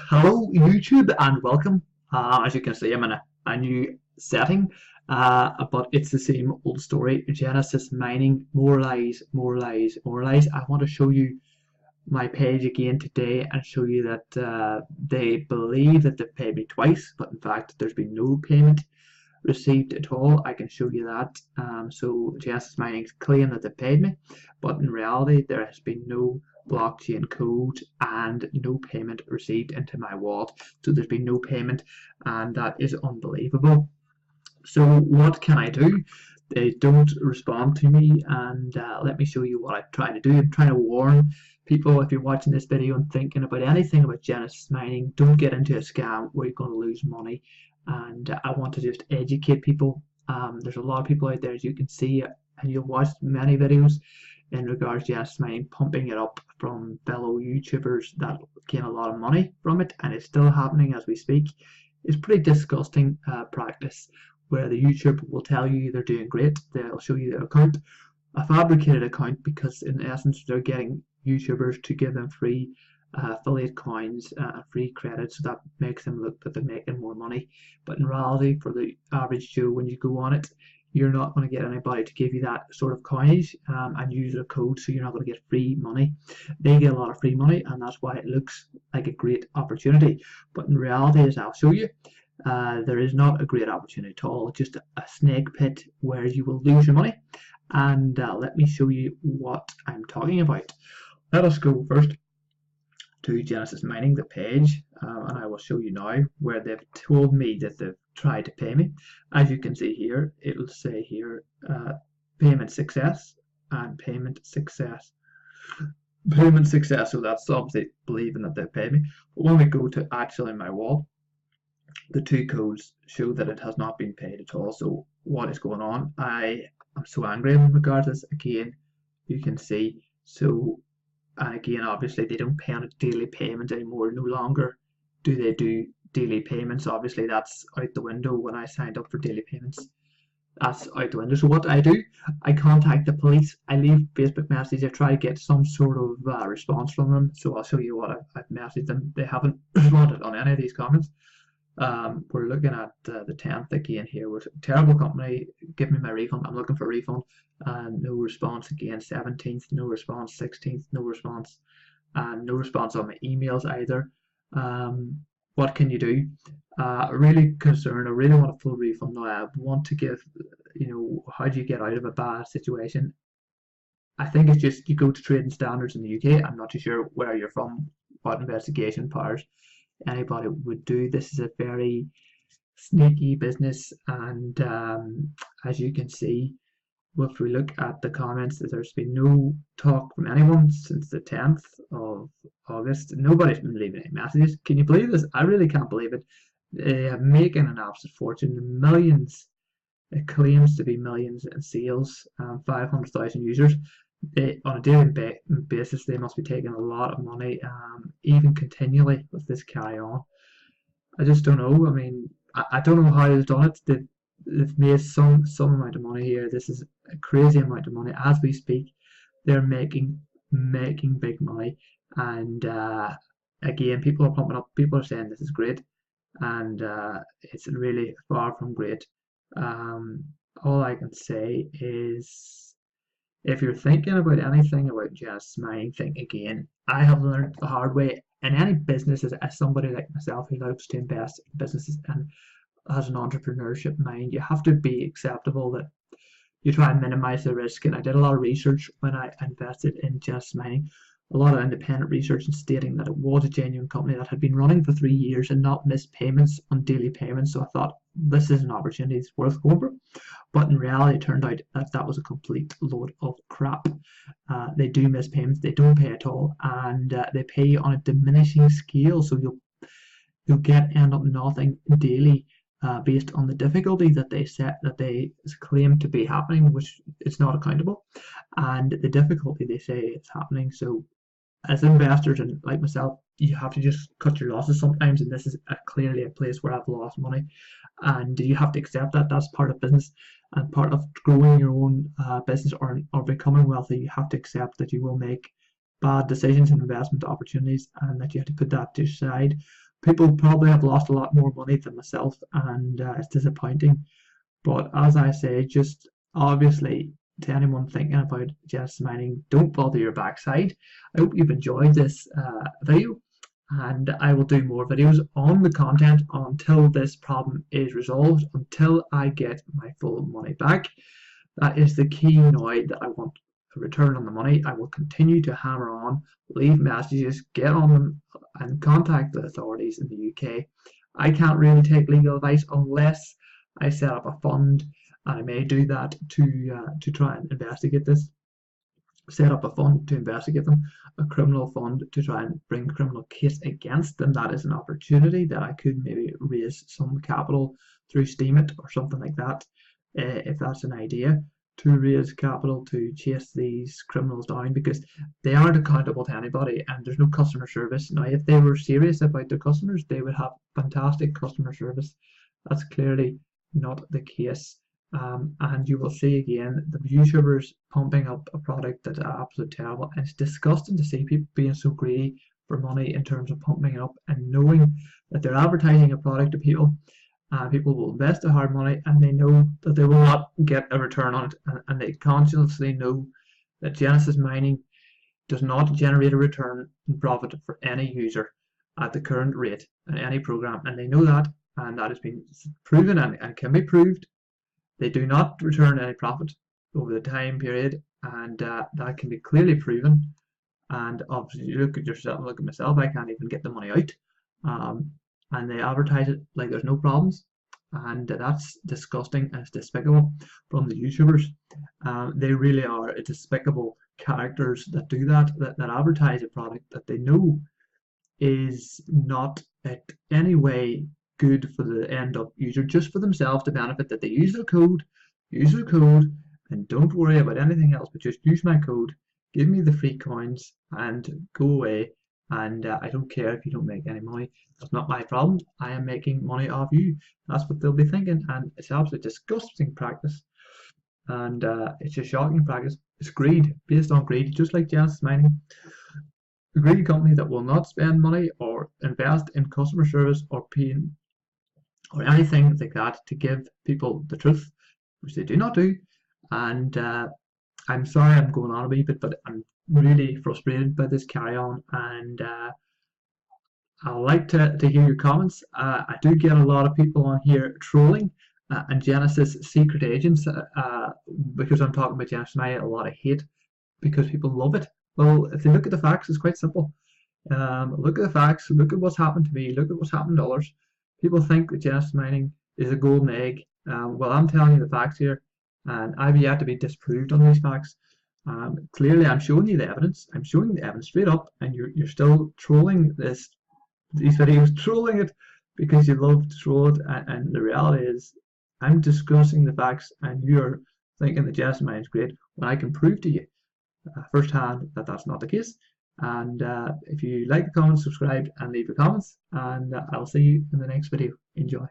Hello YouTube and welcome. As you can see, I'm in a new setting, but it's the same old story. Genesis mining, more lies, more lies, more lies. I want to show you my page again today and show you that they believe that they've paid me twice, but in fact there's been no payment received at all. I can show you that. So Genesis Mining's claim that they paid me, but in reality there has been no blockchain code and no payment received into my wallet. So there's been no payment, and that is unbelievable. So what can I do? They don't respond to me, and let me show you what I'm trying to do. I'm trying to warn people, if you're watching this video and thinking about anything about Genesis Mining, don't get into a scam where you're going to lose money. And I want to just educate people. There's a lot of people out there, as you can see, and you've watched many videos in regards to Genesis Mining, pumping it up from fellow YouTubers that gain a lot of money from it, and it's still happening as we speak. It's pretty disgusting practice where the YouTuber will tell you they're doing great. They'll show you their account, a fabricated account, because in essence they're getting YouTubers to give them free affiliate coins, free credit, so that makes them look that they're making more money. But in reality, for the average Joe, when you go on it, you're not going to get anybody to give you that sort of coinage and use a code, so you're not going to get free money. They get a lot of free money, and that's why it looks like a great opportunity. But in reality, as I'll show you, there is not a great opportunity at all. It's just a snake pit where you will lose your money. And let me show you what I'm talking about. Let us go first to Genesis Mining, the page, and I will show you now where they've told me that they've tried to pay me. As you can see here, it'll say here payment success and payment success. Payment success, so that's obviously believing that they've paid me. But when we go to actually my wallet, the two codes show that it has not been paid at all. So what is going on? I am so angry in regards to this. Again, you can see, so, and again, obviously they don't pay on a daily payment anymore. No longer do they do daily payments. Obviously that's out the window. When I signed up for daily payments, that's out the window. So what I do, I contact the police, I leave Facebook messages, I try to get some sort of response from them. So I'll show you what I've messaged them. They haven't responded on any of these comments. We're looking at the 10th again here. We're a terrible company, give me my refund, I'm looking for a refund. No response again. 17th, no response. 16th, no response. And no response on my emails either. What can you do? Really concerned. I really want a full refund now. I want to give, how do you get out of a bad situation? I think it's just you go to trading standards in the UK. I'm not too sure where you're from, what investigation powers anybody would do. This is a very sneaky business, and as you can see, if we look at the comments, there's been no talk from anyone since the 10th of August. Nobody's been leaving any messages. Can you believe this? I really can't believe it. They are making an absolute fortune. Millions, it claims to be millions in sales, 500,000 users. On a daily basis, they must be taking a lot of money, even continually with this carry on. I just don't know. I mean, I don't know how they've done it. They've made some amount of money here. This is a crazy amount of money. As we speak, they're making big money. And again, people are pumping up. People are saying this is great, and it's really far from great. All I can say is, if you're thinking about anything about Genesis Mining, think again. I have learned the hard way in any business, as somebody like myself who loves to invest in businesses and has an entrepreneurship mind, you have to be acceptable that you try and minimize the risk. And I did a lot of research when I invested in Genesis Mining, a lot of independent research, and stating that it was a genuine company that had been running for 3 years and not missed payments on daily payments. So I thought, this is an opportunity that's worth going for. But in reality, it turned out that that was a complete load of crap. They do miss payments, they don't pay at all, and they pay on a diminishing scale. So you'll end up nothing daily, based on the difficulty that they claim to be happening, which it's not accountable, and the difficulty they say it's happening. So as investors, and like myself, you have to just cut your losses sometimes, and this is clearly a place where I've lost money, and you have to accept that. That's part of business, and part of growing your own business or becoming wealthy. You have to accept that you will make bad decisions and investment opportunities, and that you have to put that to the side. people probably have lost a lot more money than myself, and it's disappointing. But as I say, just obviously to anyone thinking about Genesis mining, don't bother your backside. I hope you've enjoyed this video, and I will do more videos on the content until this problem is resolved, until I get my full money back. That is the key now, that I want a return on the money. I will continue to hammer on, leave messages, get on them, and contact the authorities in the UK. I can't really take legal advice unless I set up a fund, and I may do that to try and investigate this. Set up a fund to investigate them, a criminal fund to try and bring a criminal case against them. That is an opportunity that I could maybe raise some capital through Steemit or something like that, if that's an idea, to raise capital to chase these criminals down, because they aren't accountable to anybody and there's no customer service. Now, if they were serious about their customers, they would have fantastic customer service. That's clearly not the case. And you will see again the YouTubers pumping up a product that's absolutely terrible, and it's disgusting to see people being so greedy for money in terms of pumping it up and knowing that they're advertising a product to people. People will invest their hard money and they know that they will not get a return on it, and they consciously know that Genesis mining does not generate a return in profit for any user at the current rate in any program, and they know that, and that has been proven and can be proved. They do not return any profit over the time period, and that can be clearly proven. And obviously, you look at yourself, look at myself, I can't even get the money out. And they advertise it like there's no problems, and that's disgusting and it's despicable from the YouTubers. They really are despicable characters that do that advertise a product that they know is not in any way good for the end up user, just for themselves to benefit, that they use their code, and don't worry about anything else, but just use my code, give me the free coins and go away, and I don't care if you don't make any money. That's not my problem. I am making money off you. That's what they'll be thinking, and it's absolutely disgusting practice, and it's a shocking practice. It's greed, based on greed, just like Genesis mining. A greedy company that will not spend money or invest in customer service or paying or anything like that to give people the truth, which they do not do. And I'm sorry I'm going on a wee bit, but I'm really frustrated by this carry on, and I'd like to hear your comments. I do get a lot of people on here trolling and Genesis secret agents because I'm talking about Genesis. I get a lot of hate because people love it. Well, if you look at the facts, it's quite simple. Look at the facts, look at what's happened to me, look at what's happened to others. People think that Genesis mining is a golden egg. Well, I'm telling you the facts here, and I've yet to be disproved on these facts. Clearly, I'm showing you the evidence. I'm showing you the evidence straight up, and you're still trolling these videos, trolling it because you love to troll it. And the reality is, I'm discussing the facts, and you're thinking that Genesis mining is great when I can prove to you firsthand that that's not the case. And if you like the comments, subscribe and leave your comments, and I'll see you in the next video. Enjoy.